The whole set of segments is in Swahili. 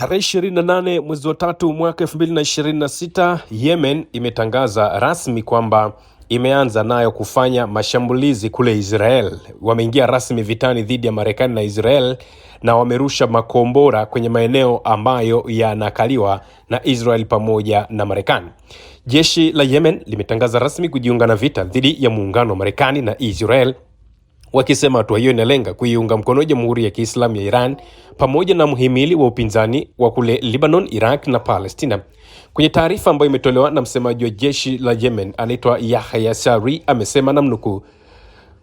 Tarehe 28 mwezi wa 3 mwaka 2026, Yemen imetangaza rasmi kwamba imeanza nayo kufanya mashambulizi kule Israel. Wameingia rasmi vitani dhidi ya Marekani na Israel na wamerusha makombora kwenye maeneo ambayo yanakaliwa na Israel pamoja na Marekani. Jeshi la Yemen limetangaza rasmi kujiunga na vita dhidi ya muungano wa Marekani na Israel, wakisema hatua hiyo inalenga kuiunga mkono Jamhuri ya Kiislamu ya Iran pamoja na mhimili wa upinzani wa kule Lebanon, Iraq na Palestina. Kwenye taarifa ambayo imetolewa na msemaji wa jeshi la Yemen anaitwa Yahya Sari, amesema namnukuu,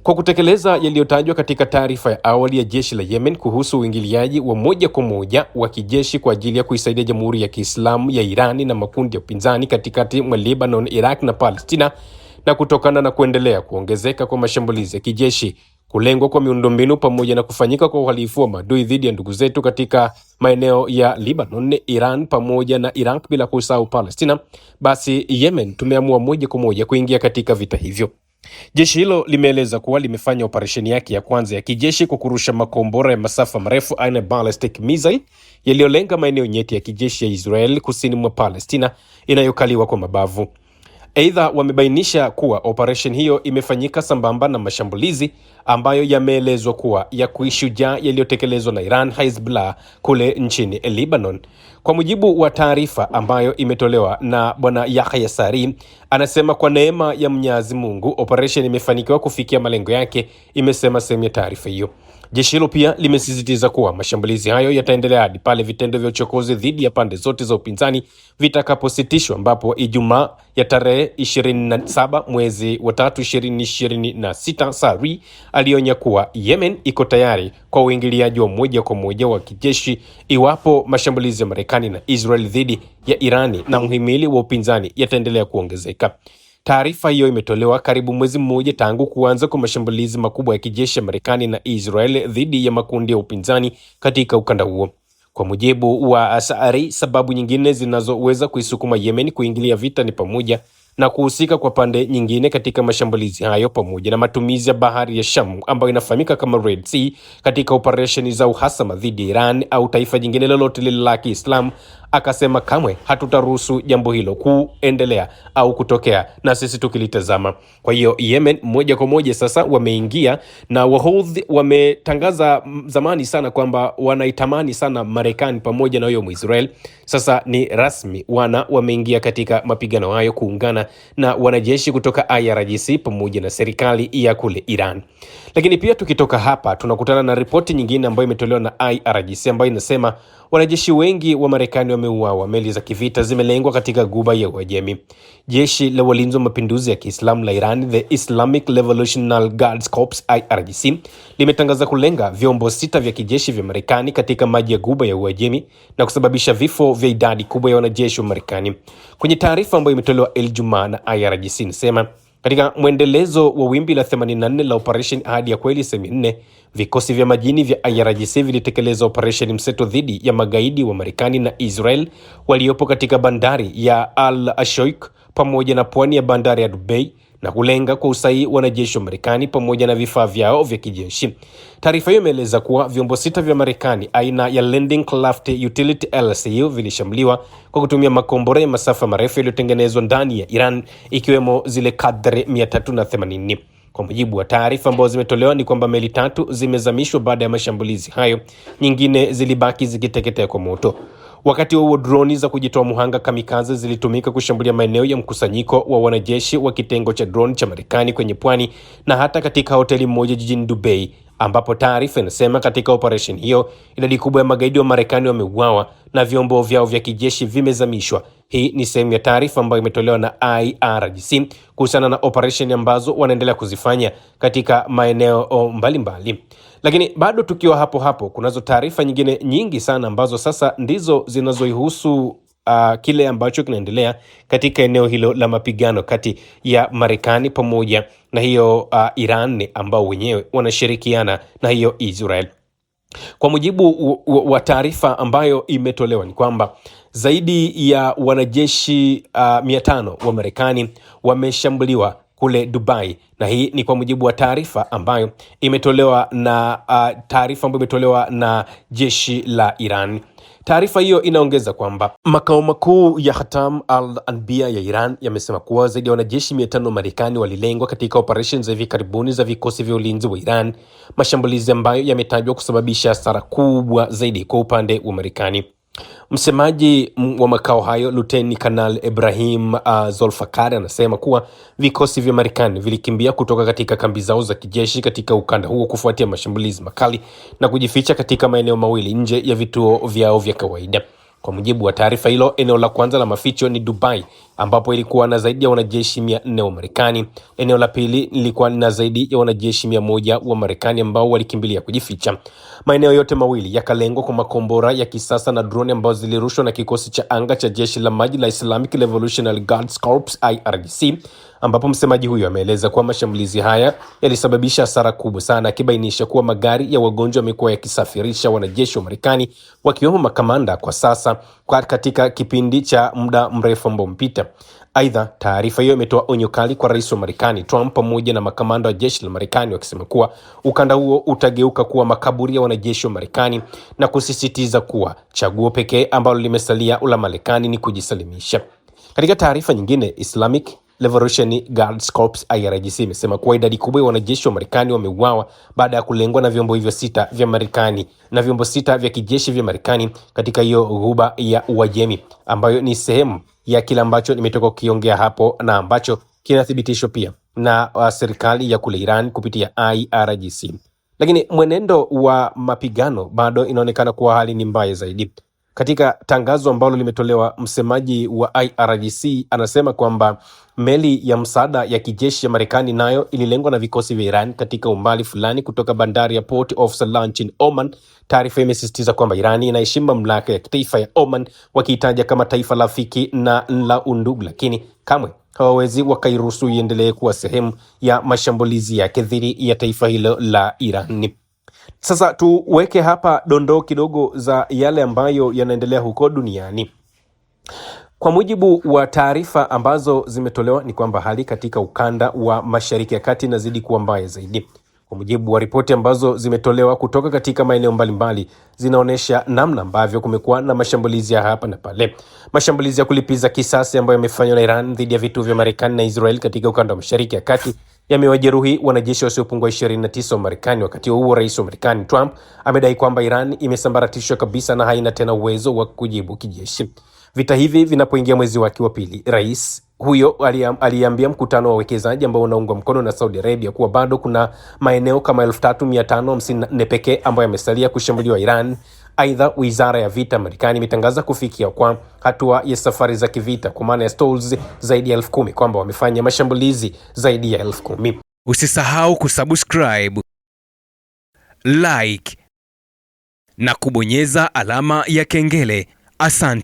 kwa kutekeleza yaliyotajwa katika taarifa ya awali ya jeshi la Yemen kuhusu uingiliaji wa moja kwa moja wa kijeshi kwa ajili ya kuisaidia Jamhuri ya Kiislamu ya Iran na makundi ya upinzani katikati mwa Lebanon, Iraq na Palestina, na kutokana na kuendelea kuongezeka kwa mashambulizi ya kijeshi, kulengwa kwa miundombinu pamoja na kufanyika kwa uhalifu wa maadui dhidi ya ndugu zetu katika maeneo ya Lebanon, Iran pamoja na Iraq, bila kusahau Palestina, basi Yemen tumeamua moja kwa moja kuingia katika vita hivyo. Jeshi hilo limeeleza kuwa limefanya operesheni yake ya kwanza ya kijeshi kwa kurusha makombora ya masafa marefu aina ballistic missile yaliyolenga maeneo nyeti ya kijeshi ya Israel kusini mwa Palestina inayokaliwa kwa mabavu. Aidha, wamebainisha kuwa operation hiyo imefanyika sambamba na mashambulizi ambayo yameelezwa kuwa ya kuishujaa yaliyotekelezwa na Iran Hezbollah kule nchini Lebanon. Kwa mujibu wa taarifa ambayo imetolewa na bwana Yahya Sari, anasema kwa neema ya Mwenyezi Mungu operation imefanikiwa kufikia malengo yake, imesema sehemu ya taarifa hiyo. Jeshi hilo pia limesisitiza kuwa mashambulizi hayo yataendelea hadi pale vitendo vya uchokozi dhidi ya pande zote za upinzani vitakapositishwa, ambapo Ijumaa ya tarehe 27 mwezi wa 3 2026, Sari alionya kuwa Yemen iko tayari kwa uingiliaji wa moja kwa moja wa kijeshi iwapo mashambulizi ya Marekani na Israel dhidi ya Irani na mhimili wa upinzani yataendelea kuongezeka. Taarifa hiyo imetolewa karibu mwezi mmoja tangu kuanza kwa mashambulizi makubwa ya kijeshi ya Marekani na Israel dhidi ya makundi ya upinzani katika ukanda huo. Kwa mujibu wa Asari, sababu nyingine zinazoweza kuisukuma Yemen kuingilia vita ni pamoja na kuhusika kwa pande nyingine katika mashambulizi hayo pamoja na matumizi ya bahari ya Shamu ambayo inafahamika kama Red Sea katika operesheni za uhasama dhidi ya Iran au taifa jingine lolote lile la Kiislamu. Akasema kamwe hatutaruhusu jambo hilo kuendelea au kutokea na sisi tukilitazama. Kwa hiyo Yemen moja kwa moja sasa wameingia, na Wahouthi wametangaza zamani sana kwamba wanaitamani sana Marekani pamoja na huyo Israel. Sasa ni rasmi, wameingia katika mapigano hayo kuungana na wanajeshi kutoka IRGC pamoja na serikali ya kule Iran. Lakini pia tukitoka hapa tunakutana na ripoti nyingine ambayo imetolewa na IRGC ambayo inasema wanajeshi wengi wa Marekani wameuawa, meli za kivita zimelengwa katika Ghuba ya Uajemi. Jeshi la Walinzi wa Mapinduzi ya Kiislamu la Iran, the Islamic Revolutionary Guards Corps IRGC, limetangaza kulenga vyombo 6 vya kijeshi vya Marekani katika maji ya Ghuba ya Uajemi na kusababisha vifo vya idadi kubwa ya wanajeshi wa Marekani. Kwenye taarifa ambayo imetolewa Ijumaa na IRGC inasema katika mwendelezo wa wimbi la 84 la Operation Ahadi ya Kweli sehemu 4, vikosi vya majini vya IRGC vilitekeleza operation mseto dhidi ya magaidi wa Marekani na Israel waliopo katika bandari ya Al-Ashoik pamoja na pwani ya bandari ya Dubai na kulenga kwa usahihi wanajeshi wa Marekani pamoja na vifaa vyao vya kijeshi. Taarifa hiyo imeeleza kuwa vyombo 6 vya Marekani aina ya Landing Craft Utility LCU vilishambuliwa kwa kutumia makombora ya masafa marefu yaliyotengenezwa ndani ya Iran, ikiwemo zile Qadr 380. Kwa mujibu wa taarifa ambazo zimetolewa ni kwamba meli 3 zimezamishwa baada ya mashambulizi hayo, nyingine zilibaki zikiteketea kwa moto. Wakati huo droni za kujitoa muhanga kamikaze zilitumika kushambulia maeneo ya mkusanyiko wa wanajeshi wa kitengo cha drone cha Marekani kwenye pwani na hata katika hoteli moja jijini Dubai, ambapo taarifa inasema katika operation hiyo idadi kubwa ya magaidi wa Marekani wameuawa na vyombo vyao vya kijeshi vimezamishwa. Hii ni sehemu ya taarifa ambayo imetolewa na IRGC kuhusiana na operation ambazo wanaendelea kuzifanya katika maeneo mbalimbali. Lakini bado tukiwa hapo kunazo taarifa nyingine nyingi sana ambazo sasa ndizo zinazoihusu kile ambacho kinaendelea katika eneo hilo la mapigano kati ya Marekani pamoja na hiyo Iran ambao wenyewe wanashirikiana na hiyo Israel. Kwa mujibu wa taarifa ambayo imetolewa ni kwamba zaidi ya wanajeshi 500 wa Marekani wameshambuliwa kule Dubai, na hii ni kwa mujibu wa taarifa ambayo imetolewa na jeshi la Iran. Taarifa hiyo inaongeza kwamba makao makuu ya Khatam al-Anbiya ya Iran yamesema kuwa zaidi ya wanajeshi 500 wa Marekani walilengwa katika operesheni za hivi karibuni za vikosi vya ulinzi wa Iran, mashambulizi ambayo yametajwa kusababisha hasara kubwa zaidi kwa upande wa Marekani. Msemaji wa makao hayo Luteni Kanali Ibrahim Zolfakar anasema kuwa vikosi vya Marekani vilikimbia kutoka katika kambi zao za kijeshi katika ukanda huo kufuatia mashambulizi makali na kujificha katika maeneo mawili nje ya vituo vyao vya kawaida. Kwa mujibu wa taarifa hilo, eneo la kwanza la maficho ni Dubai ambapo ilikuwa na zaidi ya wanajeshi 400 wa Marekani. Eneo la pili lilikuwa na zaidi ya wanajeshi 100 wa Marekani ambao walikimbilia kujificha. Maeneo yote mawili yakalengwa kwa makombora ya kisasa na drone ambazo zilirushwa na kikosi cha anga cha jeshi la maji la Islamic Revolutionary Guards Corps IRGC, ambapo msemaji huyo ameeleza kuwa mashambulizi haya yalisababisha hasara kubwa sana, akibainisha kuwa magari ya wagonjwa yamekuwa yakisafirisha wanajeshi wa Marekani wakiwemo makamanda kwa sasa katika kipindi cha muda mrefu ambao mpita. Aidha, taarifa hiyo imetoa onyo kali kwa rais wa Marekani Trump pamoja na makamanda wa jeshi la Marekani, wakisema kuwa ukanda huo utageuka kuwa makaburi ya wanajeshi wa Marekani na kusisitiza kuwa chaguo pekee ambalo limesalia la Marekani ni kujisalimisha. Katika taarifa nyingine, Islamic Revolutionary Guards Corps IRGC imesema kuwa idadi kubwa ya wanajeshi wa Marekani wameuawa baada ya kulengwa na vyombo hivyo 6 vya Marekani na vyombo 6 vya kijeshi vya Marekani katika hiyo ghuba ya Uajemi, ambayo ni sehemu ya kile ambacho nimetoka kukiongea hapo na ambacho kinathibitishwa pia na serikali ya kule Iran kupitia IRGC. Lakini mwenendo wa mapigano bado inaonekana kuwa hali ni mbaya zaidi. Katika tangazo ambalo limetolewa, msemaji wa IRGC anasema kwamba meli ya msaada ya kijeshi ya Marekani nayo ililengwa na vikosi vya Iran katika umbali fulani kutoka bandari ya Port of Salah nchini Oman. Taarifa imesisitiza kwamba Iran inaheshimu mamlaka ya kitaifa ya Oman, wakiitaja kama taifa rafiki na la undugu, lakini kamwe hawawezi wakairuhusu iendelee kuwa sehemu ya mashambulizi yake dhidi ya taifa hilo la Iran. Sasa tuweke hapa dondoo kidogo za yale ambayo yanaendelea huko duniani. Kwa mujibu wa taarifa ambazo zimetolewa ni kwamba hali katika ukanda wa Mashariki ya Kati inazidi kuwa mbaya zaidi. Kwa mujibu wa ripoti ambazo zimetolewa kutoka katika maeneo mbalimbali, zinaonyesha namna ambavyo kumekuwa na mashambulizi ya hapa na pale. Mashambulizi ya kulipiza kisasi ambayo yamefanywa na Iran dhidi ya vituo vya Marekani na Israel katika ukanda wa Mashariki ya Kati yamewajeruhi wanajeshi wasiopungua 29 wa Marekani. Wakati huo rais wa Marekani Trump amedai kwamba Iran imesambaratishwa kabisa na haina tena uwezo wa kujibu kijeshi. Vita hivi vinapoingia mwezi wake wa pili, rais huyo aliambia mkutano wa wawekezaji ambao unaungwa mkono na Saudi Arabia kuwa bado kuna maeneo kama 3554 pekee ambayo yamesalia kushambuliwa Iran. Aidha, wizara ya vita Marekani imetangaza kufikia kwa hatua ya safari za kivita kwa maana ya stalls zaidi ya 10,000, kwamba wamefanya mashambulizi zaidi ya 10,000. Usisahau kusubscribe, like na kubonyeza alama ya kengele. Asante.